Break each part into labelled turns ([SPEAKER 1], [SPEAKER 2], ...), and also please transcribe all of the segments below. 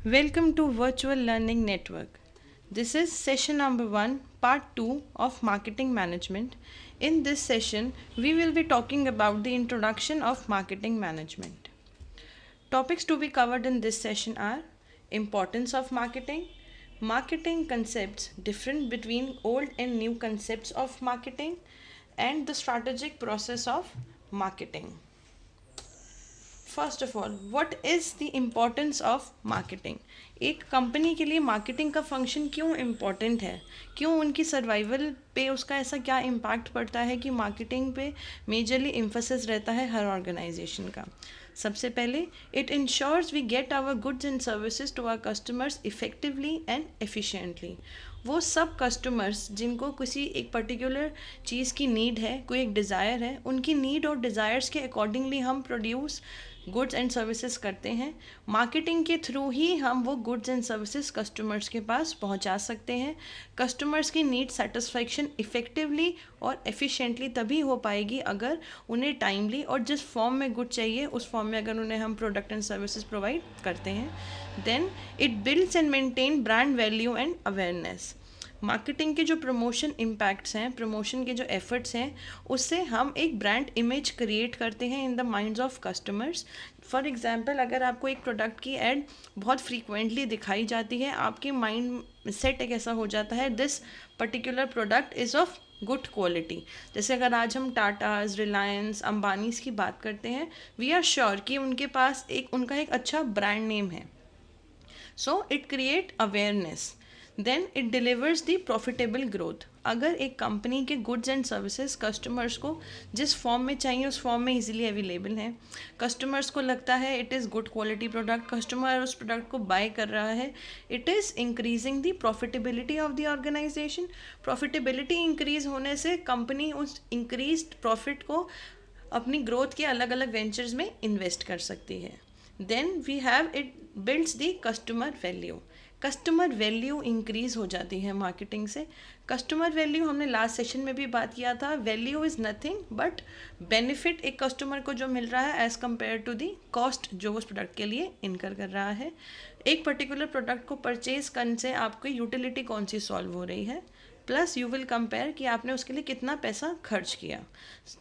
[SPEAKER 1] Welcome to Virtual Learning Network. This is session number 1, part 2 of Marketing Management. In this session, we will be talking about the introduction of marketing management. Topics to be covered in this session are importance of marketing, marketing concepts different between old and new concepts of marketing, and the strategic process of marketing. First of all what is the importance of marketing. एक company के लिए marketing का function क्यों important है, क्यों उनकी survival पे उसका ऐसा क्या इम्पैक्ट पड़ता है कि मार्केटिंग पे मेजरली एम्फोसिस रहता है हर ऑर्गेनाइजेशन का। सबसे पहले it ensures we get our goods and services to our customers effectively and efficiently. वो सब कस्टमर्स जिनको किसी एक पर्टिकुलर चीज़ की नीड है, कोई एक डिज़ायर है, उनकी नीड और डिज़ायर्स के अकॉर्डिंगली हम प्रोड्यूस गुड्स एंड सर्विसेज करते हैं। मार्केटिंग के थ्रू ही हम वो गुड्स एंड सर्विसेज कस्टमर्स के पास पहुंचा सकते हैं। कस्टमर्स की नीड सेटिस्फैक्शन इफ़ेक्टिवली और एफिशिएंटली तभी हो पाएगी अगर उन्हें टाइमली और जिस फॉर्म में गुड चाहिए उस फॉर्म में अगर उन्हें हम प्रोडक्ट एंड सर्विसेज प्रोवाइड करते हैं। Then it builds and maintain brand value and awareness. Marketing के जो प्रमोशन इम्पैक्ट्स हैं, प्रमोशन के जो एफर्ट्स हैं, उससे हम एक ब्रांड इमेज क्रिएट करते हैं in the minds of customers. For example, अगर आपको एक प्रोडक्ट की एड बहुत फ्रीक्वेंटली दिखाई जाती है, आपके माइंड सेट एक ऐसा हो जाता है this particular product is of good quality. जैसे अगर आज हम टाटाज, रिलायंस, अंबानीज़ की बात करते हैं, वी आर श्योर कि उनके पास उनका एक अच्छा ब्रांड नेम है। So it create awareness. Then it delivers the profitable growth. अगर एक कंपनी के गुड्स एंड सर्विसेज कस्टमर्स को जिस फॉर्म में चाहिए उस फॉर्म में इजीली अवेलेबल हैं, कस्टमर्स को लगता है it is good quality product, customer उस प्रोडक्ट को बाय कर रहा है, it is increasing the profitability of the organisation. Profitability increase होने से कंपनी उस इंक्रीज प्रॉफिट को अपनी ग्रोथ के अलग अलग वेंचर्स में इन्वेस्ट कर सकती है। Then we have it builds the customer value. Customer value increase हो जाती है मार्केटिंग से। कस्टमर वैल्यू हमने लास्ट सेशन में भी बात किया था, value is nothing but benefit एक कस्टमर को जो मिल रहा है as compare to the cost जो उस प्रोडक्ट के लिए इनकर कर रहा है। एक पर्टिकुलर प्रोडक्ट को परचेज करने से आपकी यूटिलिटी कौन सी सॉल्व हो रही है, प्लस यू विल कंपेयर कि आपने उसके लिए कितना पैसा खर्च किया।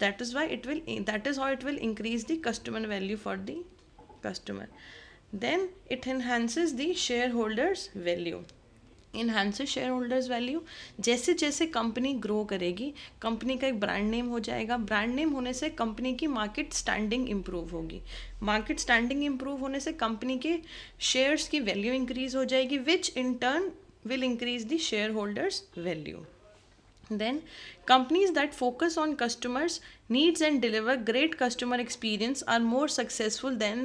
[SPEAKER 1] That is how it will increase the customer value for the customer. Then it enhances the shareholders value. Enhances shareholders value। जैसे जैसे कंपनी ग्रो करेगी, कंपनी का एक ब्रांड नेम हो जाएगा, ब्रांड नेम होने से कंपनी की मार्केट स्टैंडिंग इम्प्रूव होगी, मार्केट स्टैंडिंग इम्प्रूव होने से कंपनी के शेयर्स की वैल्यू इंक्रीज हो जाएगी, which in turn will increase the shareholders value. Then companies that focus on customers needs and deliver great customer experience are more successful than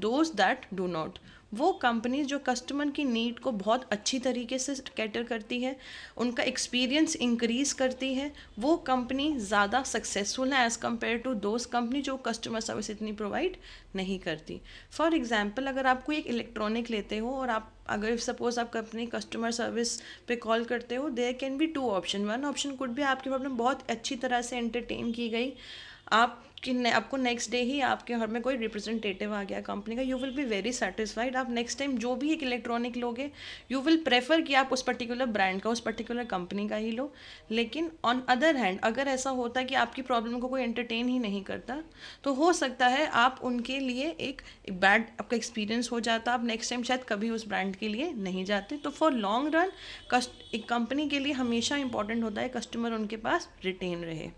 [SPEAKER 1] those that do not। वो companies जो customer की need को बहुत अच्छी तरीके से cater करती है, उनका एक्सपीरियंस इंक्रीज करती है, वो कंपनी ज़्यादा सक्सेसफुल है as compare to those company जो कस्टमर सर्विस इतनी प्रोवाइड नहीं करती। फॉर एग्जांपल, अगर आप कोई एक इलेक्ट्रॉनिक लेते हो और आप अगर सपोज आप अपनी कस्टमर सर्विस पे कॉल करते हो, there can be two option. One option could भी आपकी प्रॉब्लम बहुत अच्छी तरह से एंटरटेन की गई, आपको नेक्स्ट डे ही आपके घर में कोई रिप्रेजेंटेटिव आ गया कंपनी का, you will be very satisfied. आप नेक्स्ट टाइम जो भी एक इलेक्ट्रॉनिक लोगे यू विल प्रेफर कि आप उस पर्टिकुलर ब्रांड का, उस पर्टिकुलर कंपनी का ही लो। लेकिन ऑन अदर हैंड अगर ऐसा होता है कि आपकी प्रॉब्लम को कोई एंटरटेन ही नहीं करता, तो हो सकता है आप उनके लिए एक बैड आपका एक्सपीरियंस हो जाता, आप नेक्स्ट टाइम शायद कभी उस ब्रांड के लिए नहीं जाते। तो फॉर लॉन्ग रन एक कंपनी के लिए हमेशा इंपॉर्टेंट होता है कस्टमर उनके पास रिटेन रहे।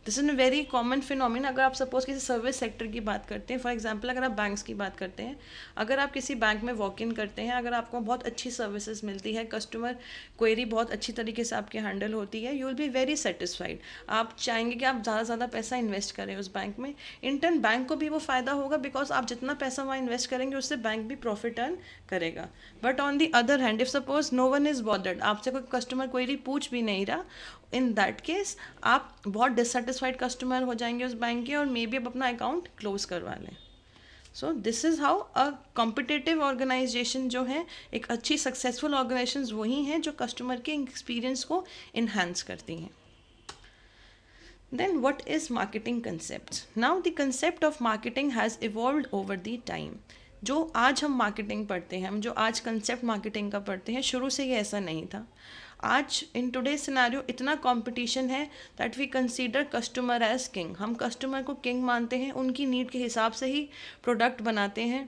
[SPEAKER 1] This is a very common phenomena. अगर आप सपोज किसी सर्विस सेक्टर की बात करते हैं, फॉर एग्जांपल अगर आप बैंक्स की बात करते हैं, अगर आप किसी बैंक में वॉक इन करते हैं, अगर आपको बहुत अच्छी सर्विसेज मिलती है, कस्टमर क्वेरी बहुत अच्छी तरीके से आपकी हैंडल होती है, you will be very satisfied. आप चाहेंगे कि आप ज़्यादा से ज़्यादा पैसा इन्वेस्ट करें उस बैंक में। इन टर्न बैंक को भी वो फ़ायदा होगा बिकॉज आप जितना पैसा वहाँ इन्वेस्ट करेंगे उससे बैंक भी प्रॉफिट अर्न करेगा। But on the other hand if suppose no one is bothered, आपसे कोई कस्टमर क्वेरी पूछ भी नहीं रहा, इन दैट केस आप बहुत डिससेटिस्फाइड कस्टमर हो जाएंगे उस बैंक के और मे बी आप अपना अकाउंट क्लोज करवा लें। So this is how a competitive organisation जो है, एक अच्छी सक्सेसफुल ऑर्गेनाइजेशन वही हैं जो कस्टमर के एक्सपीरियंस को इन्हांस करती हैं। Then what is marketing concepts? Now the concept of marketing has evolved over the time. जो आज हम मार्केटिंग पढ़ते हैं, हम जो आज कंसेप्ट मार्केटिंग का पढ़ते हैं, शुरू से ये ऐसा नहीं था. आज इन टुडे सिनेरियो इतना कंपटीशन है that we consider customer as king. हम कस्टमर को किंग मानते हैं, उनकी नीड के हिसाब से ही प्रोडक्ट बनाते हैं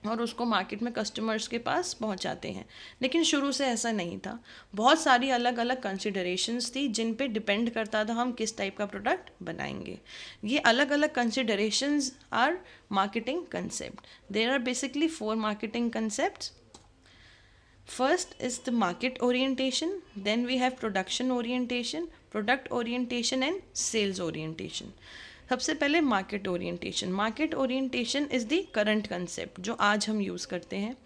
[SPEAKER 1] और उसको मार्केट में कस्टमर्स के पास पहुंचाते हैं. लेकिन शुरू से ऐसा नहीं था. बहुत सारी अलग अलग कंसिडरेशंस थी जिन पे डिपेंड करता था हम किस टाइप का प्रोडक्ट बनाएंगे. ये अलग अलग considerations are marketing concept. There are basically 4 marketing concepts. First is the market orientation, then we have production orientation, product orientation and sales orientation. सबसे पहले market orientation. Market orientation is the current concept जो आज हम use करते हैं.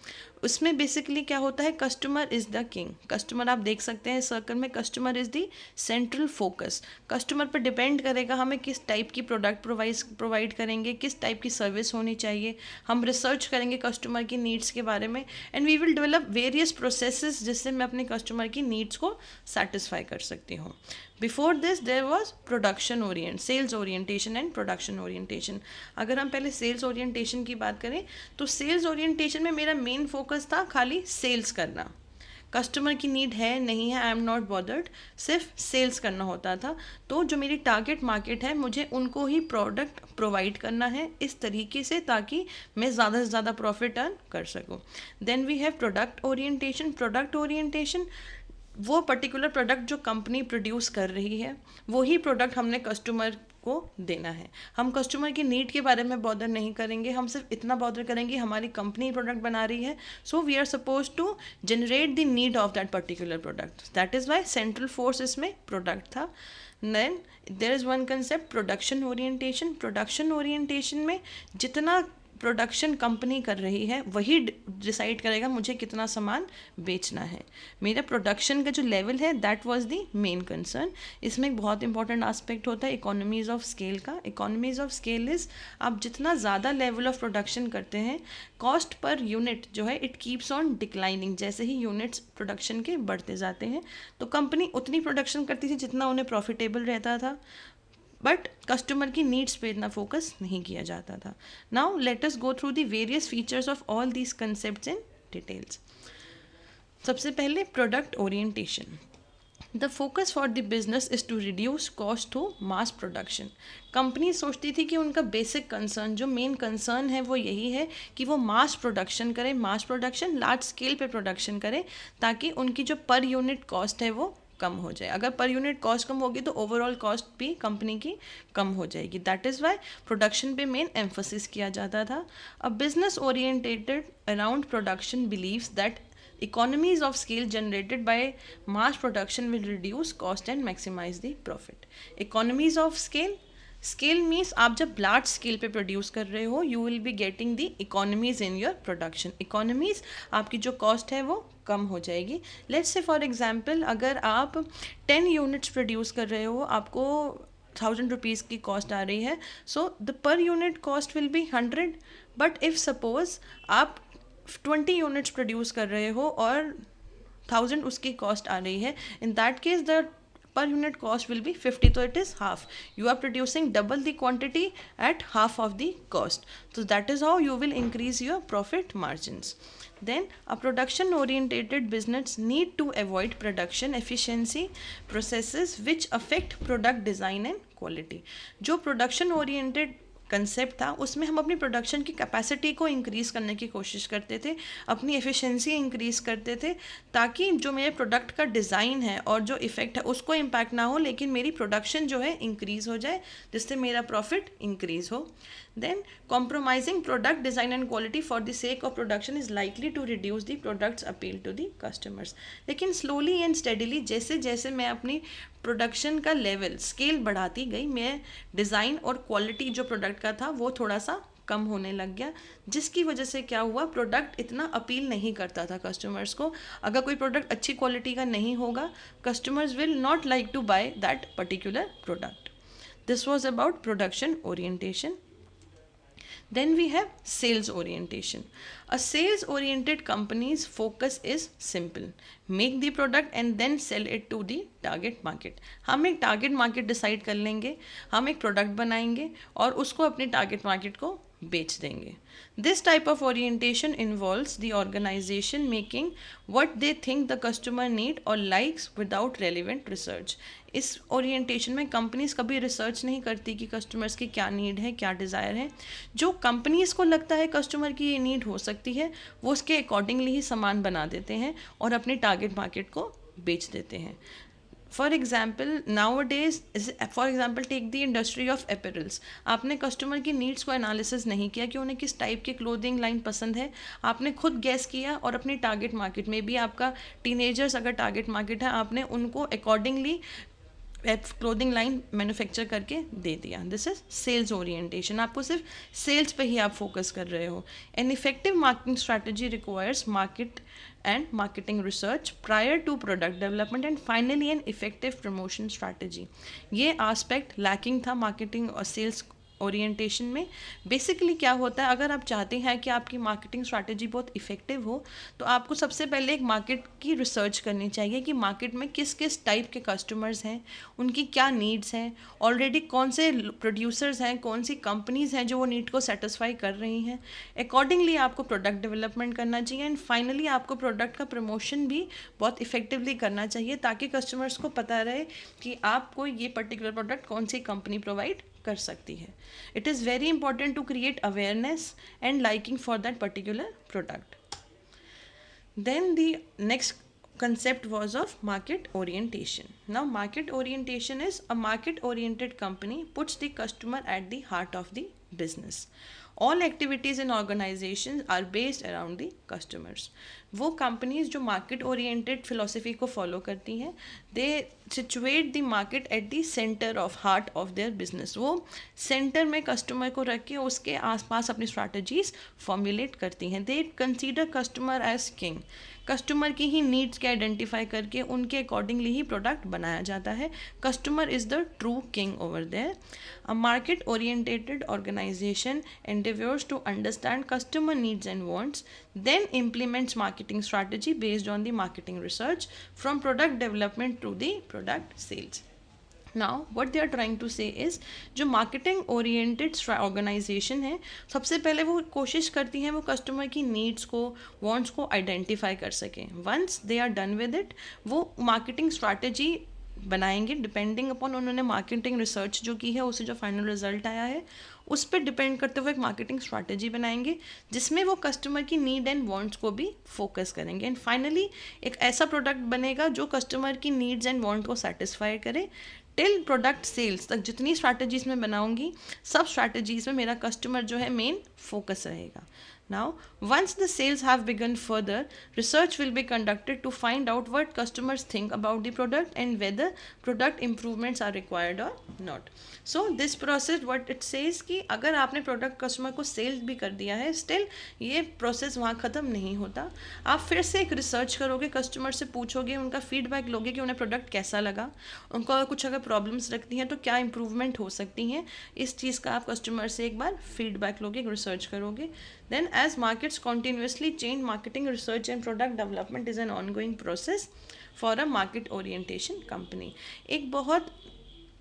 [SPEAKER 1] उसमें basically क्या होता है, customer is the king. Customer आप देख सकते हैं सर्कल में, customer is the central focus. Customer पर डिपेंड करेगा हमें किस टाइप की प्रोडक्ट प्रोवाइड करेंगे, किस टाइप की सर्विस होनी चाहिए. हम रिसर्च करेंगे कस्टमर की नीड्स के बारे में and we will develop various processes जिससे मैं अपने कस्टमर की नीड्स को सेटिस्फाई कर सकती हूँ. Before this there was production orient, sales orientation and production orientation. अगर हम पहले सेल्स ओरिएंटेशन की बात करें तो सेल्स ओरिएंटेशन में मेरा मेन फोकस था खाली सेल्स करना. कस्टमर की नीड है नहीं है, आई एम नॉट बॉदर्ड, सिर्फ सेल्स करना होता था. तो जो मेरी टारगेट मार्केट है मुझे उनको ही प्रोडक्ट प्रोवाइड करना है इस तरीके से ताकि मैं ज़्यादा से ज़्यादा प्रॉफिट अर्न कर सकूँ. Then we have product orientation. Product orientation वो पर्टिकुलर प्रोडक्ट जो कंपनी प्रोड्यूस कर रही है वही प्रोडक्ट हमने कस्टमर को देना है. हम कस्टमर की नीड के बारे में बॉदर नहीं करेंगे, हम सिर्फ इतना बॉदर करेंगे हमारी कंपनी प्रोडक्ट बना रही है, so we are suppose to generate the need of that particular product. That is why central force इसमें प्रोडक्ट था. Then there is one concept production orientation. Production orientation में जितना प्रोडक्शन कंपनी कर रही है वही डिसाइड करेगा मुझे कितना सामान बेचना है. मेरा प्रोडक्शन का जो लेवल है that was the main concern. इसमें एक बहुत इंपॉर्टेंट एस्पेक्ट होता है इकोनॉमीज़ ऑफ स्केल का. इकोनॉमीज़ ऑफ स्केल इज़ आप जितना ज़्यादा लेवल ऑफ प्रोडक्शन करते हैं कॉस्ट पर यूनिट जो है इट कीप्स ऑन डिक्लाइनिंग. जैसे ही यूनिट्स प्रोडक्शन के बढ़ते जाते हैं तो कंपनी उतनी प्रोडक्शन करती थी जितना उन्हें प्रॉफिटेबल रहता था, बट कस्टमर की नीड्स पे इतना फोकस नहीं किया जाता था. Now let us go through the various features of all these concepts in details. सबसे पहले product orientation. The focus for the business is to reduce cost through mass production. Company सोचती थी कि उनका बेसिक कंसर्न, जो main concern है वो यही है कि वो मास प्रोडक्शन करें, मास प्रोडक्शन लार्ज स्केल पे प्रोडक्शन करें ताकि उनकी जो पर यूनिट कॉस्ट है वो कम हो जाए. अगर पर यूनिट कॉस्ट कम होगी तो ओवरऑल कॉस्ट भी कंपनी की कम हो जाएगी. दैट इज़ वाई प्रोडक्शन पे मेन एम्फोसिस किया जाता था. A business orientated around production believes that economies of scale generated by mass production will reduce cost and maximize the profit. Economies of scale, scale means आप जब large scale पे produce कर रहे हो you will be getting the economies in your production. Economies आपकी जो cost है वो कम हो जाएगी. लेट्स से फॉर एग्जांपल अगर आप 10 यूनिट्स प्रोड्यूस कर रहे हो, आपको 1000 रुपीज़ की कॉस्ट आ रही है, so the per unit cost will be 100. But if suppose आप 20 यूनिट्स प्रोड्यूस कर रहे हो और 1000 उसकी कॉस्ट आ रही है, in that case the per unit cost will be 50, so it is half. You are producing double the quantity at half of the cost, so that is how you will increase your profit margins. Then a production oriented business need to avoid production efficiency processes which affect product design and quality. जो production oriented concept था उसमें हम अपनी production की capacity को increase करने की कोशिश करते थे, अपनी एफिशिएंसी इंक्रीज़ करते थे ताकि जो मेरे प्रोडक्ट का डिज़ाइन है और जो इफ़ेक्ट है उसको इम्पैक्ट ना हो, लेकिन मेरी प्रोडक्शन जो है इंक्रीज़ हो जाए जिससे मेरा प्रॉफिट इंक्रीज़ हो. Then compromising product design and quality for the sake of production is likely to reduce the product's appeal to the customers. लेकिन स्लोली एंड स्टेडिली जैसे जैसे मैं अपनी प्रोडक्शन का लेवल स्केल बढ़ाती गई, मैं डिज़ाइन और क्वालिटी जो प्रोडक्ट का था वो थोड़ा सा कम होने लग गया, जिसकी वजह से क्या हुआ, प्रोडक्ट इतना अपील नहीं करता था कस्टमर्स को. अगर कोई प्रोडक्ट अच्छी क्वालिटी का नहीं होगा customers will not like to buy that particular product. This was about production orientation. Then we have sales orientation. A sales oriented company's focus is simple. Make the product and then sell it to the target market. हम एक target market decide कर लेंगे, हम एक product बनाएंगे और उसको अपने टारगेट मार्केट को बेच देंगे। This type of orientation involves the organisation making what they think the customer need और लाइक्स विदाउट रेलिवेंट रिसर्च। इस ओरिएंटेशन में कंपनीज कभी रिसर्च नहीं करती कि कस्टमर्स की क्या नीड है, क्या डिज़ायर है। जो कंपनीज को लगता है कस्टमर की ये नीड हो सकती है, वो उसके अकॉर्डिंगली ही सामान बना देते हैं और अपने टारगेट मार्केट को बेच देते हैं। For example nowadays, for example take the industry of apparels. आपने कस्टमर की नीड्स को एनालिसिस नहीं किया कि उन्हें किस टाइप की क्लोथिंग लाइन पसंद है, आपने खुद गैस किया और अपनी टारगेट मार्केट में भी आपका टीनेजर्स अगर टारगेट मार्केट है, आपने उनको अकॉर्डिंगली क्लोथिंग लाइन मैन्युफैक्चर करके दे दिया। This is sales orientation. आपको सिर्फ सेल्स पे ही आप फोकस कर रहे हो। An effective marketing strategy requires market and marketing research prior to product development and finally an effective promotion strategy। ये aspect lacking था marketing और sales ओरिएंटेशन में। बेसिकली क्या होता है, अगर आप चाहते हैं कि आपकी मार्केटिंग स्ट्रैटेजी बहुत इफेक्टिव हो, तो आपको सबसे पहले एक मार्केट की रिसर्च करनी चाहिए कि मार्केट में किस किस टाइप के कस्टमर्स हैं, उनकी क्या नीड्स हैं, ऑलरेडी कौन से प्रोड्यूसर्स हैं, कौन सी कंपनीज हैं जो वो नीड को सेटिस्फाई कर रही हैं। अकॉर्डिंगली आपको प्रोडक्ट डेवलपमेंट करना चाहिए एंड फाइनली आपको प्रोडक्ट का प्रमोशन भी बहुत इफेक्टिवली करना चाहिए ताकि कस्टमर्स को पता रहे कि आपको ये पर्टिकुलर प्रोडक्ट कौन सी कंपनी प्रोवाइड कर सकती है। It is very important to create awareness and liking for that particular product. Then the next concept was of market orientation. Now market orientation is a market oriented company puts the customer at the heart of the business. All activities in organizations are based around the customers. वो companies जो market oriented philosophy को follow करती हैं, they situate the market at the centre of heart of their business. वो centre में customer को रख के उसके आसपास अपनी स्ट्रैटेजीज फॉर्मुलेट करती हैं। They consider customer as king. Customer की ही नीड्स के आइडेंटिफाई करके उनके अकॉर्डिंगली ही प्रोडक्ट बनाया जाता है। Customer is the true king over there. A market oriented organisation endeavors to understand customer needs and wants, then implements marketing strategy based on the marketing research from product development to the product sales. Now what they are trying to say is, जो marketing oriented organization है, सबसे पहले वो कोशिश करती हैं वो customer की नीड्स को, wants को आइडेंटिफाई कर सकें। Once they are done with it, वो मार्केटिंग स्ट्रैटेजी बनाएंगे डिपेंडिंग अपॉन उन्होंने मार्केटिंग रिसर्च जो की है, उससे जो फाइनल रिजल्ट आया है उस पर डिपेंड करते हुए एक मार्केटिंग स्ट्रैटेजी बनाएंगे जिसमें वो कस्टमर की नीड एंड वांट्स को भी फोकस करेंगे एंड फाइनली एक ऐसा प्रोडक्ट बनेगा जो कस्टमर की नीड्स एंड वांट को सेटिस्फाई करे। टिल प्रोडक्ट सेल्स तक जितनी स्ट्रैटेजीज मैं बनाऊंगी, सब स्ट्रैटेजीज में मेरा कस्टमर जो है मेन फोकस रहेगा। Now, once the sales have begun further, research will be conducted to find out what customers think about the product and whether product improvements are required or not. So, this process what it says कि अगर आपने product customer को cell भी कर दिया है, still ये process वहाँ ख़त्म नहीं होता। आप फिर से एक रिसर्च करोगे, कस्टमर से पूछोगे, उनका फीडबैक लोगे कि उन्हें प्रोडक्ट कैसा लगा, उनको कुछ अगर प्रॉब्लम्स रखती हैं तो क्या इम्प्रूवमेंट हो सकती हैं। इस चीज़ का आप कस्टमर से एक बार फीडबैक लोगे, रिसर्च करोगे। Then as markets continuously change, marketing research and product development is an ongoing process for a market orientation company. एक बहुत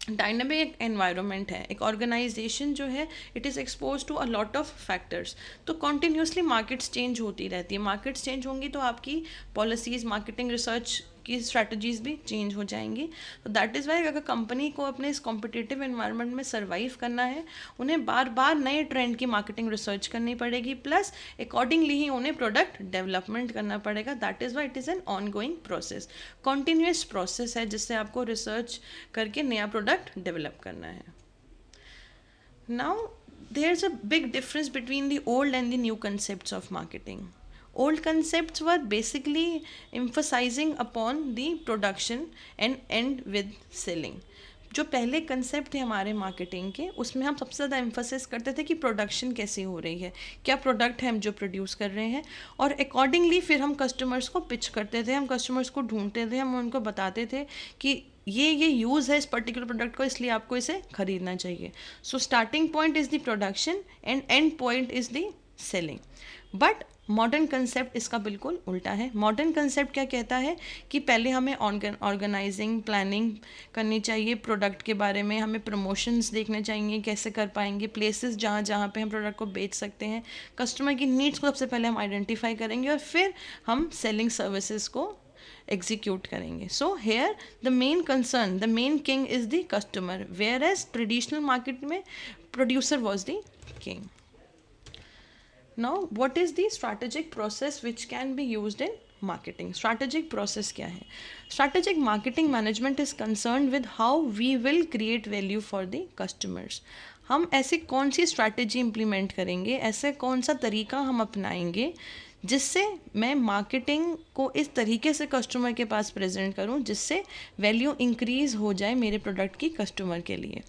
[SPEAKER 1] डायनामिक एनवायरनमेंट है, एक ऑर्गेनाइजेशन जो है it is expose to a lot of factors. तो continuously markets change होती रहती है, मार्केट्स चेंज होंगी तो आपकी पॉलिसीज़, मार्केटिंग रिसर्च की स्ट्रैटेजीज भी चेंज हो जाएंगी। तो दैट इज़ वाई अगर कंपनी को अपने इस कॉम्पिटिटिव एनवायरनमेंट में सर्वाइव करना है, उन्हें बार बार नए ट्रेंड की मार्केटिंग रिसर्च करनी पड़ेगी, प्लस अकॉर्डिंगली ही उन्हें प्रोडक्ट डेवलपमेंट करना पड़ेगा। That is why it is an on going process, continuous process है जिससे आपको रिसर्च करके नया प्रोडक्ट डेवलप करना है। Now there is a big difference between the old and the new concepts of marketing. Old concepts were basically emphasizing upon the production and end with selling. जो पहले concept थे हमारे marketing के, उसमें हम सबसे ज़्यादा एम्फोसिस करते थे कि प्रोडक्शन कैसी हो रही है, क्या प्रोडक्ट है हम जो प्रोड्यूस कर रहे हैं, और अकॉर्डिंगली फिर हम कस्टमर्स को पिच करते थे, हम कस्टमर्स को ढूंढते थे, हम उनको बताते थे कि ये यूज़ है इस पर्टिकुलर प्रोडक्ट को, इसलिए आपको इसे खरीदना चाहिए। So starting point is the production and and point is the selling. But modern concept इसका बिल्कुल उल्टा है। मॉडर्न कंसेप्ट क्या कहता है कि पहले हमें ऑर्गेनाइजिंग प्लानिंग करनी चाहिए, प्रोडक्ट के बारे में हमें प्रमोशंस देखने चाहिए, कैसे कर पाएंगे, प्लेसेस जहाँ जहाँ पे हम प्रोडक्ट को बेच सकते हैं, कस्टमर की नीड्स को सबसे पहले हम आइडेंटिफाई करेंगे और फिर हम सेलिंग सर्विसेज को एग्जीक्यूट करेंगे. So here the main concern, the main king is the customer, whereas traditional market में producer was the king. Now, what is the strategic process which can be used in marketing? Strategic process क्या है? Strategic marketing management is concerned with how we will create value for the customers. हम ऐसी कौन सी strategy implement करेंगे, ऐसे कौन सा तरीका हम अपनाएंगे जिससे मैं मार्केटिंग को इस तरीके से कस्टमर के पास प्रेजेंट करूं जिससे वैल्यू इंक्रीज़ हो जाए मेरे प्रोडक्ट की कस्टमर के लिए.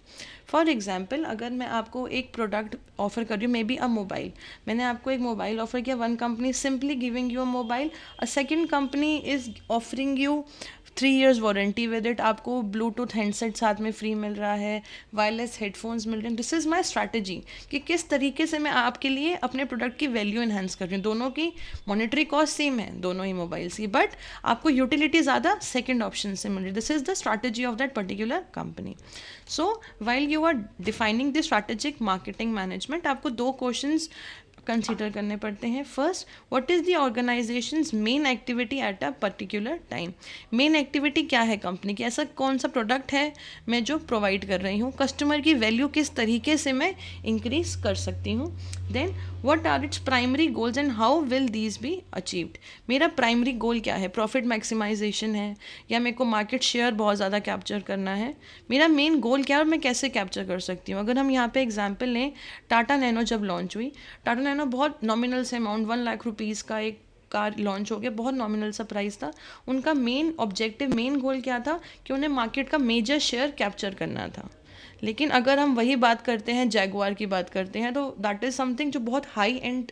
[SPEAKER 1] फॉर एग्जाम्पल, अगर मैं आपको एक प्रोडक्ट ऑफर कर रही हूँ, मे बी अ मोबाइल, मैंने आपको एक मोबाइल ऑफर किया, one company simply giving you a mobile, a second company is offering you 3 years warranty with it, आपको ब्लूटूथ हैंडसेट साथ में फ्री मिल रहा है, वायरलेस हेडफोन्स मिल रहे हैं. दिस इज़ माई स्ट्रैटेजी कि किस तरीके से मैं आपके लिए अपने प्रोडक्ट की वैल्यू इन्हांस कर रही हूँ. दोनों की मॉनेटरी कॉस्ट सेम है, दोनों ही मोबाइल्स की, बट आपको यूटिलिटी ज़्यादा सेकेंड ऑप्शन से मिल रही है. This is the strategy of that particular company. So while you are defining the strategic marketing management, आपको 2 क्वेश्चंस कंसीडर करने पड़ते हैं. First, what is the organisation's main activity at a particular time. Main activity क्या है company की, ऐसा कौन सा प्रोडक्ट है मैं जो प्रोवाइड कर रही हूँ, कस्टमर की वैल्यू किस तरीके से मैं इंक्रीज कर सकती हूँ. Then what are its primary goals and how will these be achieved. मेरा प्राइमरी गोल क्या है, प्रॉफिट मैक्सिमाइजेशन है या मेरे को मार्केट शेयर बहुत ज़्यादा कैप्चर करना है, मेरा मेन गोल क्या है और मैं कैसे कैप्चर कर सकती हूँ. अगर हम यहाँ पे एग्जांपल लें, टाटा नैनो जब लॉन्च हुई, टाटा नैनो बहुत नॉमिनल से अमाउंट 1 लाख रुपीज़ का एक कार लॉन्च हो गया, बहुत नॉमिनल सा प्राइस था. उनका मेन ऑब्जेक्टिव, मेन गोल क्या था कि उन्हें मार्केट का मेजर शेयर कैप्चर करना था. लेकिन अगर हम वही बात करते हैं, जैगुआर की बात करते हैं, तो दैट इज़ समथिंग जो बहुत हाई एंड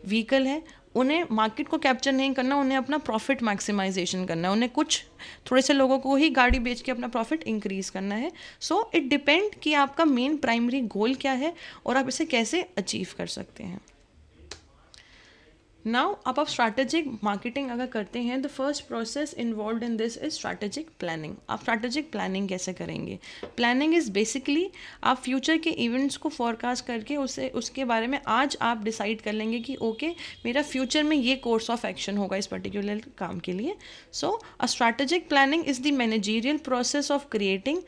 [SPEAKER 1] व्हीकल है, उन्हें मार्केट को कैप्चर नहीं करना, उन्हें अपना प्रॉफिट मैक्सिमाइजेशन करना है, उन्हें कुछ थोड़े से लोगों को ही गाड़ी बेच के अपना प्रॉफिट इंक्रीज करना है. सो इट डिपेंड कि आपका मेन प्राइमरी गोल क्या है और आप इसे कैसे अचीव कर सकते हैं. नाउ अब आप स्ट्रैटेजिक मार्केटिंग अगर करते हैं, the first process involve in this is strategic planning. आप स्ट्रैटेजिक प्लानिंग कैसे करेंगे? प्लानिंग इज़ बेसिकली आप फ्यूचर के इवेंट्स को फोरकास्ट करके उसके बारे में आज आप डिसाइड कर लेंगे कि ओके मेरा फ्यूचर में ये कोर्स ऑफ एक्शन होगा इस पर्टिकुलर काम के लिए. So a strategic planning is the managerial process of creating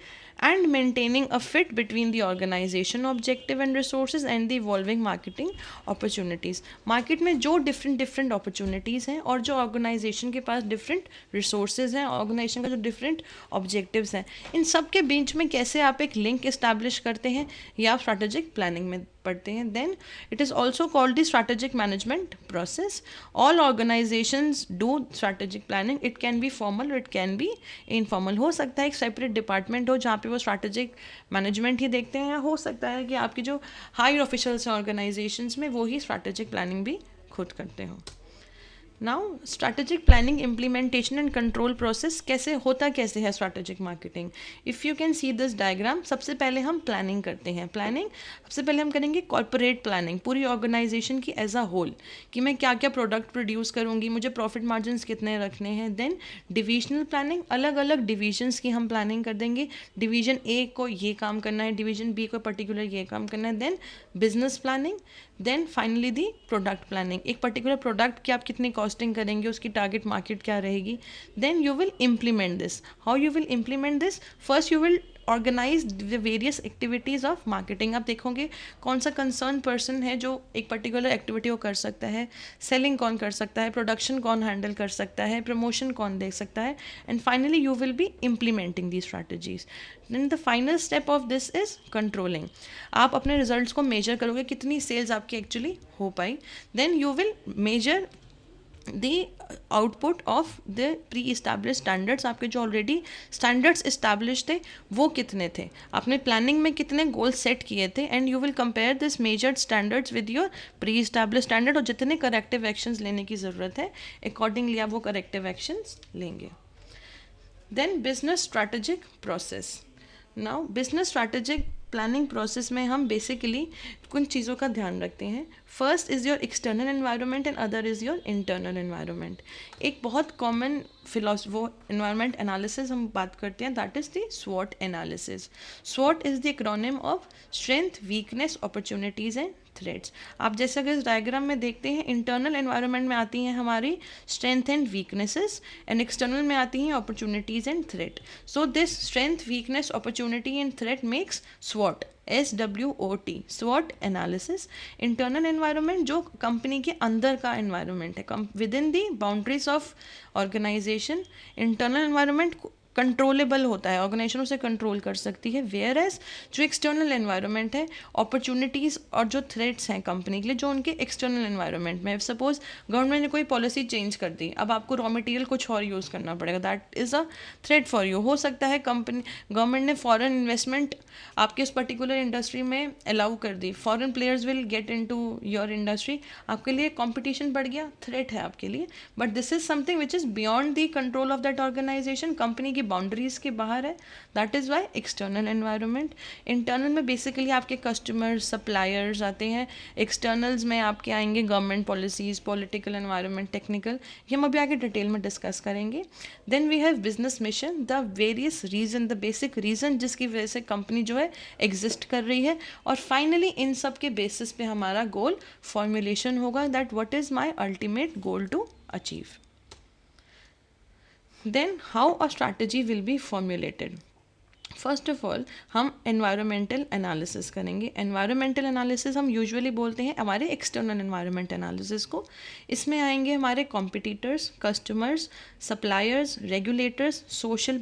[SPEAKER 1] and maintaining a fit between the organization objective and resources and the evolving marketing opportunities. Market में जो different opportunities हैं और जो ऑर्गेनाइजेशन के पास डिफरेंट रिसोर्सेज हैं, organisation का जो different objectives हैं, इन सब के बीच में कैसे आप एक लिंक इस्टेब्लिश करते हैं, या आप स्ट्रैटेजिक प्लानिंग में पढ़ते हैं. Then it is also called the strategic management process. All organisations do strategic planning. It can be formal, it can be informal. हो सकता है एक सेपरेट डिपार्टमेंट हो जहाँ पे वो स्ट्रैटेजिक मैनेजमेंट ही देखते हैं, या हो सकता है कि आपके जो हायर ऑफिशियल्स हैं ऑर्गेनाइजेशंस में वो ही स्ट्रैटेजिक प्लानिंग भी खुद करते हो. Now strategic planning implementation and control process कैसे है strategic marketing. If you can see this diagram, सबसे पहले हम प्लानिंग करते हैं. प्लानिंग सबसे पहले हम करेंगे कॉर्पोरेट प्लानिंग, पूरी ऑर्गेनाइजेशन की एज अ होल, कि मैं क्या क्या प्रोडक्ट प्रोड्यूस करूँगी, मुझे प्रॉफिट मार्जिन्स कितने रखने हैं. देन डिविजनल प्लानिंग, अलग अलग डिविजन्स की हम प्लानिंग कर देंगे. डिवीजन ए को ये काम करना है, डिवीजन बी को पर्टिकुलर ये काम करना है. Then business planning. Then finally the product planning, एक पर्टिकुलर प्रोडक्ट की आप कितनी कॉस्टिंग करेंगे, उसकी टारगेट मार्केट क्या रहेगी. Then you will implement this. How you will implement this? First you will organise the various activities of marketing. आप देखोगे कौन सा कंसर्न पर्सन है जो एक पर्टिकुलर एक्टिविटी को कर सकता है, सेलिंग कौन कर सकता है, प्रोडक्शन कौन हैंडल कर सकता है, प्रमोशन कौन देख सकता है. And finally you will be implementing the strategies. Then the final step of this is controlling. आप अपने रिजल्ट्स को मेजर करोगे, कितनी सेल्स आपकी एक्चुअली हो पाई. Then you will measure the output of the pre establish standards. आपके जो ऑलरेडी स्टैंडर्ड्स इस्टेब्लिश थे वो कितने थे, आपने प्लानिंग में कितने गोल सेट किए थे. And you will compare this measured standards with your pre establish standard, और जितने करेक्टिव एक्शंस लेने की ज़रूरत है अकॉर्डिंगली आप वो करेक्टिव एक्शंस लेंगे. Then business strategic process. Now business strategic planning process में हम बेसिकली कुछ चीज़ों का ध्यान रखते हैं. First is your external environment and other is your internal environment. एक बहुत कॉमन वो एनवायरनमेंट एनालिसिस हम बात करते हैं, that is the स्वॉट analysis. स्वॉट is the acronym of strength, weakness, opportunities and threats. आप जैसा कि इस डायग्राम में देखते हैं, इंटरनल एनवायरनमेंट में आती हैं हमारी strength and weaknesses, and external में आती हैं opportunities and threat. So this strength, weakness, opportunity and threat makes स्वॉट, SWOT, स्वॉट एनालिसिस. इंटरनल एनवायरनमेंट जो कंपनी के अंदर का एनवायरनमेंट है, within the boundaries of organization. Internal environment controllable होता है, ऑर्गेनाइजेशन उसे कंट्रोल कर सकती है. वेयर एज जो एक्सटर्नल एनवायरनमेंट है, अपॉर्चुनिटीज़ और जो थ्रेट्स हैं कंपनी के लिए, जो उनके एक्सटर्नल एनवायरनमेंट में. सपोज गवर्नमेंट ने कोई पॉलिसी चेंज कर दी, अब आपको रॉ मटेरियल कुछ और यूज़ करना पड़ेगा, that is a threat for you. हो सकता है कंपनी गवर्नमेंट ने फॉरेन इन्वेस्टमेंट आपके उस पर्टिकुलर इंडस्ट्री में अलाउ कर दी, foreign players will get into your industry, आपके लिए कॉम्पिटिशन बढ़ गया, थ्रेट है आपके लिए. But this is something which is beyond the control of that organization, company की बाउंड्रीज के बाहर है. That is why external environment. Internal में बेसिकली आपके कस्टमर्स, सप्लायर्स आते हैं. एक्सटर्नल्स में आपके आएंगे government policies, political environment, technical, ये हम अभी आगे डिटेल में डिस्कस करेंगे. Then we have business mission, the various reason, the basic reason जिसकी वजह से कंपनी जो है एग्जिस्ट कर रही है. और फाइनली इन सब के बेसिस पे हमारा गोल फॉर्मुलेशन होगा, that what is my ultimate goal to achieve. Then how a strategy will be formulated. First of all हम एनवायरमेंटल एनालिसिस करेंगे. एनवायरमेंटल एनालिसिस हम यूजुअली बोलते हैं हमारे एक्सटर्नल एनवायरमेंट एनालिसिस को. इसमें आएंगे हमारे competitors, customers, suppliers, regulators, social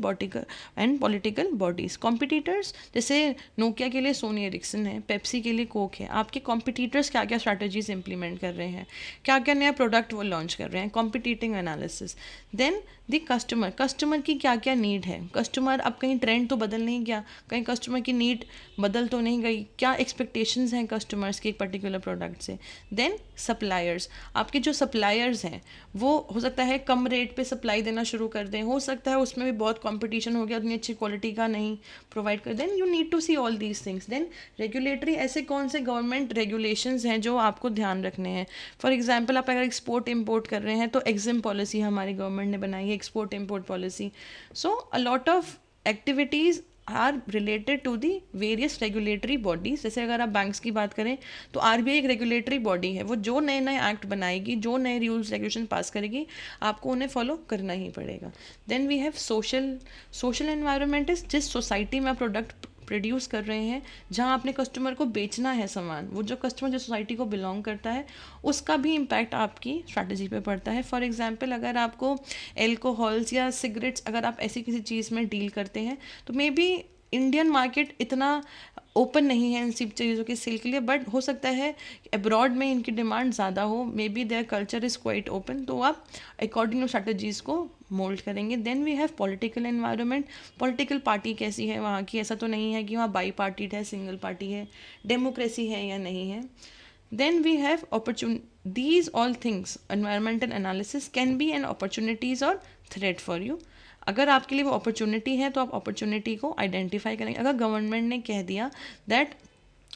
[SPEAKER 1] and political bodies. Competitors जैसे नोकिया के लिए सोनी एरिक्सन है, पेप्सी के लिए कोक है. आपके कॉम्पिटिटर्स क्या क्या स्ट्रैटेजीज इंप्लीमेंट कर रहे हैं, क्या क्या नया प्रोडक्ट वो लॉन्च कर रहे हैं, competing analysis. Then the customer, customer की क्या क्या नीड है, कस्टमर अब कहीं ट्रेंड तो बदल नहीं गया, कहीं कस्टमर की नीड बदल तो नहीं गई, क्या एक्सपेक्टेशंस हैं कस्टमर्स की एक पर्टिकुलर प्रोडक्ट से. देन सप्लायर्स, आपके जो सप्लायर्स हैं वो हो सकता है कम रेट पे सप्लाई देना शुरू कर दें, हो सकता है उसमें भी बहुत कंपटीशन हो गया, उतनी अच्छी क्वालिटी का नहीं प्रोवाइड कर. Then you need to see all these things. Then regulatory, ऐसे कौन से गवर्नमेंट रेगुलेशंस हैं जो आपको ध्यान रखने हैं. फॉर एग्जाम्पल आप अगर एक्सपोर्ट इम्पोर्ट कर रहे हैं तो एग्जिम पॉलिसी हमारी गवर्नमेंट ने बनाई है, export import policy. So a lot of activities are related to the various regulatory bodies. जैसे अगर आप बैंक्स की बात करें तो RBI एक रेगुलेटरी बॉडी है, वो जो नए नए एक्ट बनाएगी, जो नए रूल्स रेगुलेशन पास करेगी, आपको उन्हें फॉलो करना ही पड़ेगा. Then we have social environment is जिस सोसाइटी में आप प्रोडक्ट प्रोड्यूस कर रहे हैं, जहां आपने कस्टमर को बेचना है सामान, वो जो कस्टमर जो सोसाइटी को बिलोंग करता है, उसका भी इम्पैक्ट आपकी स्ट्रैटेजी पे पड़ता है. फॉर एग्जांपल अगर आपको एल्कोहल्स या सिगरेट्स, अगर आप ऐसी किसी चीज़ में डील करते हैं तो मे बी इंडियन मार्केट इतना ओपन नहीं है इन सब चीज़ों की सेल के लिए, बट हो सकता है अब्रॉड में इनकी डिमांड ज़्यादा हो, may be their culture is quite open, तो आप अकॉर्डिंग टू स्ट्रैटेजीज़ को मोल्ड करेंगे. Then we have political environment, political party कैसी है वहाँ की, ऐसा तो नहीं है कि वहाँ बाई पार्टीड है, सिंगल पार्टी है, डेमोक्रेसी है या नहीं है. Then we have opportunity, these all things environmental analysis can be an opportunities और थ्रेट फॉर यू. अगर आपके लिए वो अपॉर्चुनिटी है तो आप अपॉर्चुनिटी को आइडेंटिफाई करेंगे. अगर गवर्नमेंट ने कह दिया दैट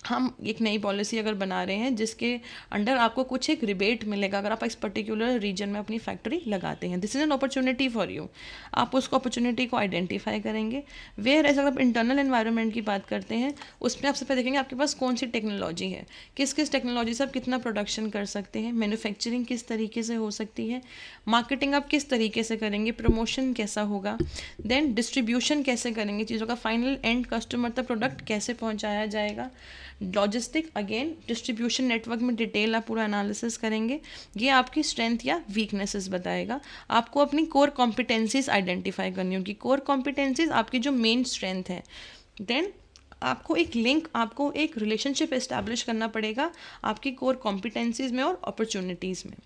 [SPEAKER 1] हम एक नई पॉलिसी अगर बना रहे हैं जिसके अंडर आपको कुछ एक रिबेट मिलेगा अगर आप इस पर्टिकुलर रीजन में अपनी फैक्ट्री लगाते हैं, this is an opportunity for you, आप उसको अपॉर्चुनिटी को आइडेंटिफाई करेंगे. वेयर एज अगर आप इंटरनल एनवायरनमेंट की बात करते हैं, उसमें आप सबसे पहले देखेंगे आपके पास कौन सी टेक्नोलॉजी है, किस किस टेक्नोलॉजी से आप कितना प्रोडक्शन कर सकते हैं, मैन्युफैक्चरिंग किस तरीके से हो सकती है, मार्केटिंग आप किस तरीके से करेंगे, प्रमोशन कैसा होगा, देन डिस्ट्रीब्यूशन कैसे करेंगे, चीज़ों का फाइनल एंड कस्टमर तक प्रोडक्ट कैसे पहुँचाया जाएगा, लॉजिस्टिक, अगेन डिस्ट्रीब्यूशन नेटवर्क में डिटेल आप पूरा एनालिसिस करेंगे. ये आपकी स्ट्रेंथ या वीकनेसेस बताएगा. आपको अपनी कोर कॉम्पिटेंसीज आइडेंटिफाई करनी होगी. कोर कॉम्पिटेंसीज आपकी जो मेन स्ट्रेंथ है. देन आपको एक लिंक, आपको एक रिलेशनशिप एस्टैब्लिश करना पड़ेगा आपकी कोर कॉम्पिटेंसीज में और अपॉर्चुनिटीज़ में.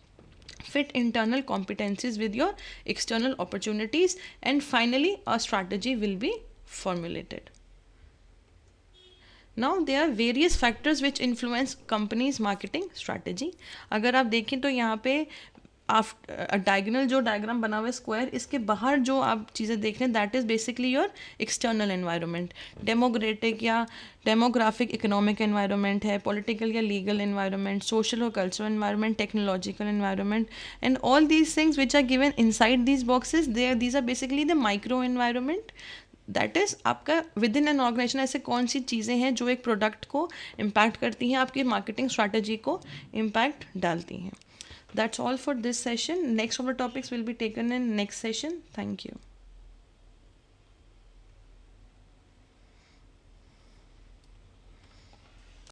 [SPEAKER 1] Fit internal competencies with your external opportunities, and finally a strategy will be formulated. Now there are various factors which influence companies marketing strategy. अगर आप देखें तो यहाँ पे डायगोनल जो डायग्राम बना हुआ है स्क्वायर, इसके बाहर जो आप चीज़ें देख रहे हैं that is basically your external environment. Democratic या डेमोग्राफिक इकोनॉमिक एनवायरनमेंट है, पॉलिटिकल या लीगल एनवायरनमेंट, सोशल और cultural environment, technological environment, and all these things which are given inside these boxes, these are basically the micro environment. That is आपका within an organization ऐसे कौन सी चीज़ें हैं जो एक प्रोडक्ट को इम्पैक्ट करती हैं, आपकी मार्केटिंग स्ट्रैटेजी को इम्पैक्ट डालती हैं. That's all for this session. Next of the topics will be taken in next session. Thank you.